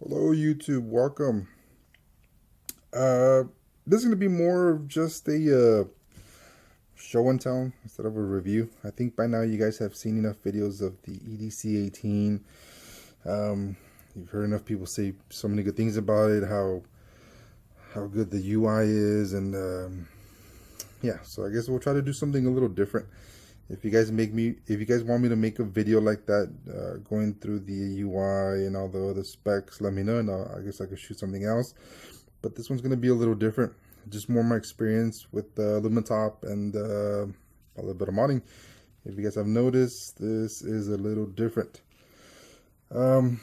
Hello YouTube, welcome. Uh, this is gonna be more of just a show and tell instead of a review. I think by now you guys have seen enough videos of the EDC18. You've heard enough people say so many good things about it, how good the UI is, and yeah. So I guess we'll try to do something a little different. If you guys want me to make a video like that, going through the UI and all the other specs, let me know, and I guess I could shoot something else. But this one's gonna be a little different, just more my experience with Lumintop and a little bit of modding. If you guys have noticed, this is a little different. So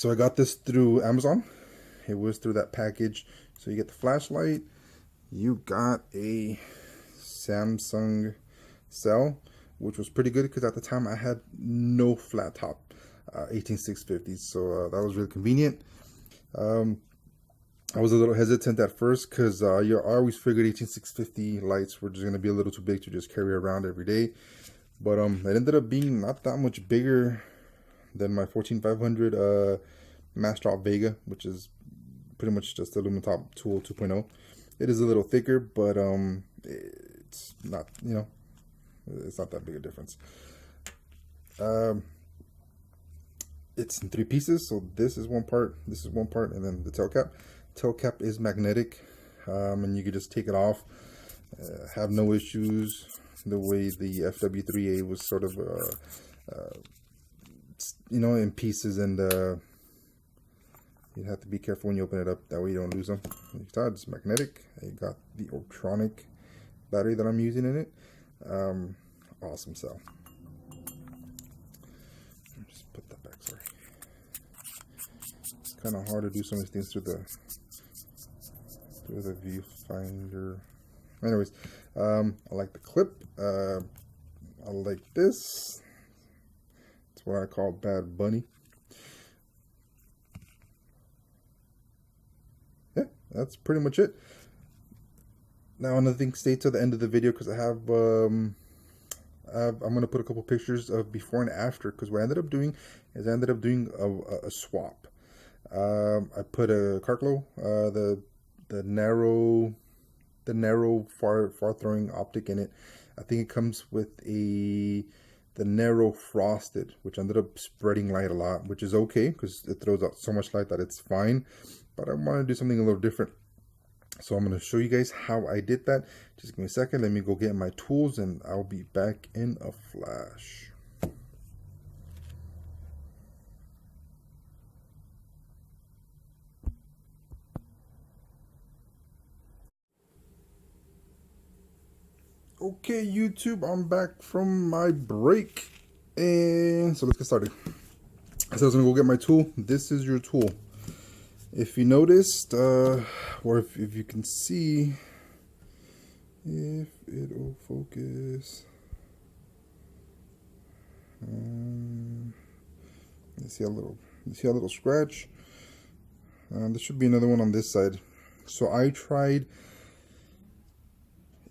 I got this through Amazon. It was through that package. So you get the flashlight, you got a Samsung cell, which was pretty good because at the time I had no flat top 18650, so that was really convenient. I was a little hesitant at first because I always figured 18650 lights were just going to be a little too big to just carry around every day, but it ended up being not that much bigger than my 14500 Mass Drop Vega, which is pretty much just a Lumintop tool 2.0. It is a little thicker, but it's not, it's not that big a difference. It's in 3 pieces, so this is one part, and then the tail cap. Tail cap is magnetic, and you can just take it off, have no issues. The way the FW3A was sort of in pieces, and you have to be careful when you open it up, that way you don't lose them. You saw it's magnetic. I got the Optic battery that I'm using in it. Awesome cell. Just put that back, sorry. It's kind of hard to do some of these things through the viewfinder. Anyways, I like the clip. I like this. It's what I call Bad Bunny. Yeah, that's pretty much it. Now another thing, stay to the end of the video because I'm gonna put a couple pictures of before and after, because what I ended up doing is I ended up doing a swap. I put a Carclo, the narrow far throwing optic in it. I think it comes with the narrow frosted, which ended up spreading light a lot, which is okay because it throws out so much light that it's fine. But I want to do something a little different, so I'm going to show you guys how I did that. Just give me a second. Let me go get my tools, and I'll be back in a flash. Okay, YouTube, I'm back from my break, and so let's get started. So I was gonna go get my tool. This is your tool. If you noticed, or if you can see, if it'll focus, you see a little scratch. There should be another one on this side. So I tried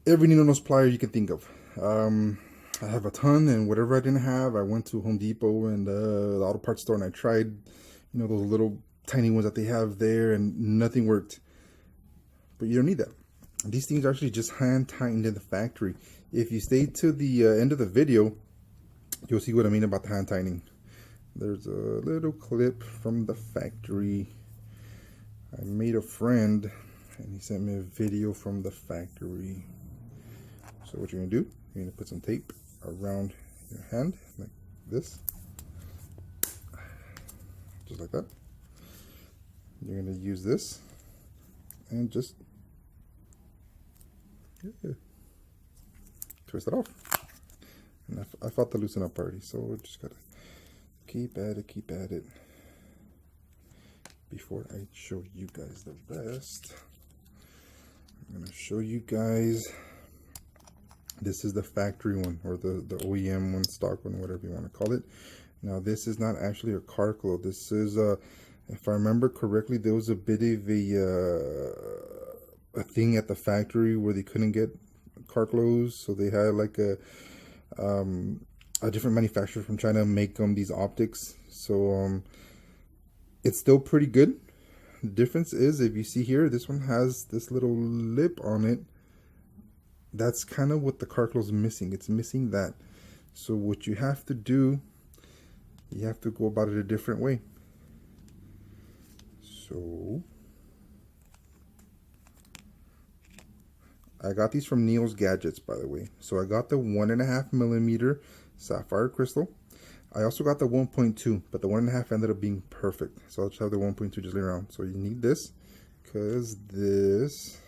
every needle nose plier you can think of. I have a ton, and whatever I didn't have, I went to Home Depot and the auto parts store, and I tried, those little tiny ones that they have there, and nothing worked. But you don't need that. These things are actually just hand tightened in the factory. If you stay to the end of the video, you'll see what I mean about the hand tightening. There's a little clip from the factory. I made a friend, and he sent me a video from the factory. So what you're gonna do, you're gonna put some tape around your hand like this, just like that. You're gonna use this and just twist it off. And I felt the loosen up already, so we just gotta keep at it before I show you guys the rest. I'm gonna show you guys. This is the factory one, or the OEM one, stock one, whatever you want to call it. Now this is not actually a Carclo. This is if I remember correctly, there was a bit of a thing at the factory where they couldn't get Carclos, so they had like a different manufacturer from China make these optics. So It's still pretty good. The difference is, if you see here, this one has this little lip on it. That's kind of what the Carclo is missing. It's missing that. So what you have to do, you have to go about it a different way. So I got these from Neil's Gadgets, by the way. So I got the 1.5mm sapphire crystal. I also got the 1.2, but the 1.5 ended up being perfect. So I'll just have the 1.2 just lay around. So you need this, because this,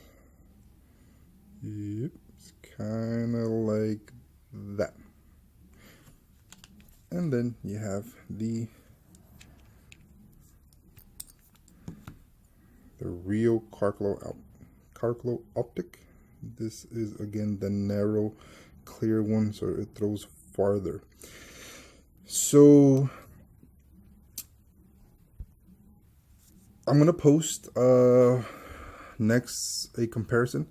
yep, it's kind of like that. And then you have the real Carclo Optic. This is again the narrow, clear one, so it throws farther. So I'm gonna post next a comparison.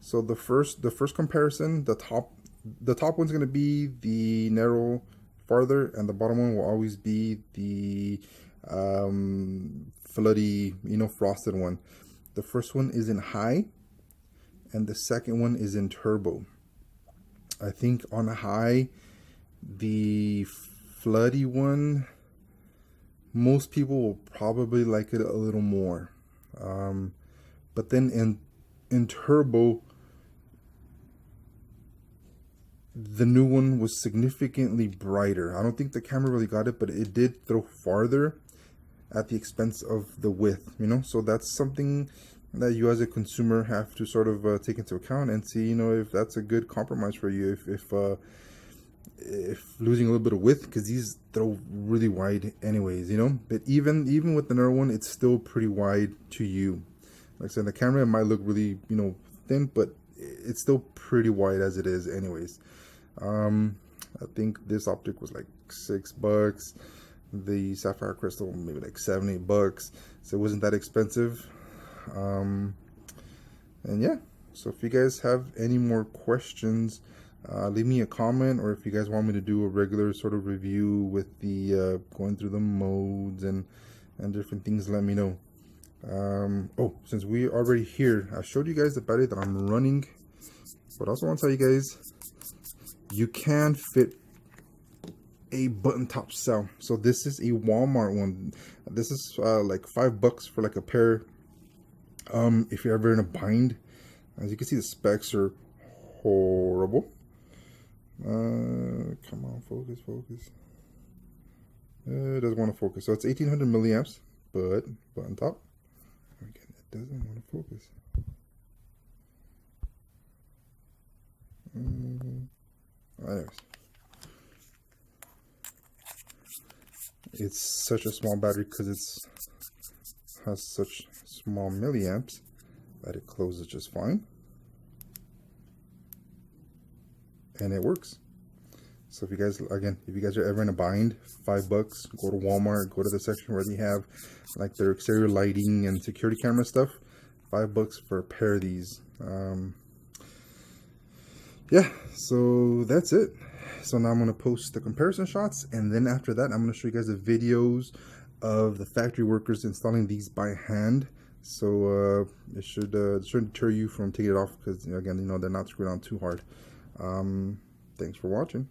So the first comparison, the top one's gonna be the narrow farther, and the bottom one will always be the floody, frosted one. The first one is in high, and the second one is in turbo. I think on high, the floody one, most people will probably like it a little more. But then in turbo, the new one was significantly brighter. I don't think the camera really got it, but it did throw farther at the expense of the width, so that's something that you as a consumer have to sort of take into account and see, if that's a good compromise for you, if losing a little bit of width, because these throw really wide anyways, but even with the narrow one, it's still pretty wide to you. Like I said, the camera, it might look really, thin, but it's still pretty wide as it is anyways. I think this optic was like $6. The sapphire crystal maybe like $7-8, so it wasn't that expensive. And yeah, so if you guys have any more questions, leave me a comment, or if you guys want me to do a regular sort of review with the going through the modes and different things, let me know. Oh, since we already here, I showed you guys the battery that I'm running, but I also want to tell you guys, you can fit a button top cell. So this is a Walmart one. This is like $5 for like a pair. If you're ever in a bind, as you can see, the specs are horrible. Come on, focus. It doesn't want to focus. So it's 1800 milliamps, but button top. Again, it doesn't want to focus. Anyways, it's such a small battery because it's has such small milliamps that it closes just fine, and it works. So if you guys are ever in a bind, $5, go to Walmart, go to the section where they have like their exterior lighting and security camera stuff. $5 for a pair of these. Yeah, so that's it. So now I'm going to post the comparison shots, and then after that I'm going to show you guys the videos of the factory workers installing these by hand. So it shouldn't deter you from taking it off, because again, they're not screwed on too hard. Thanks for watching.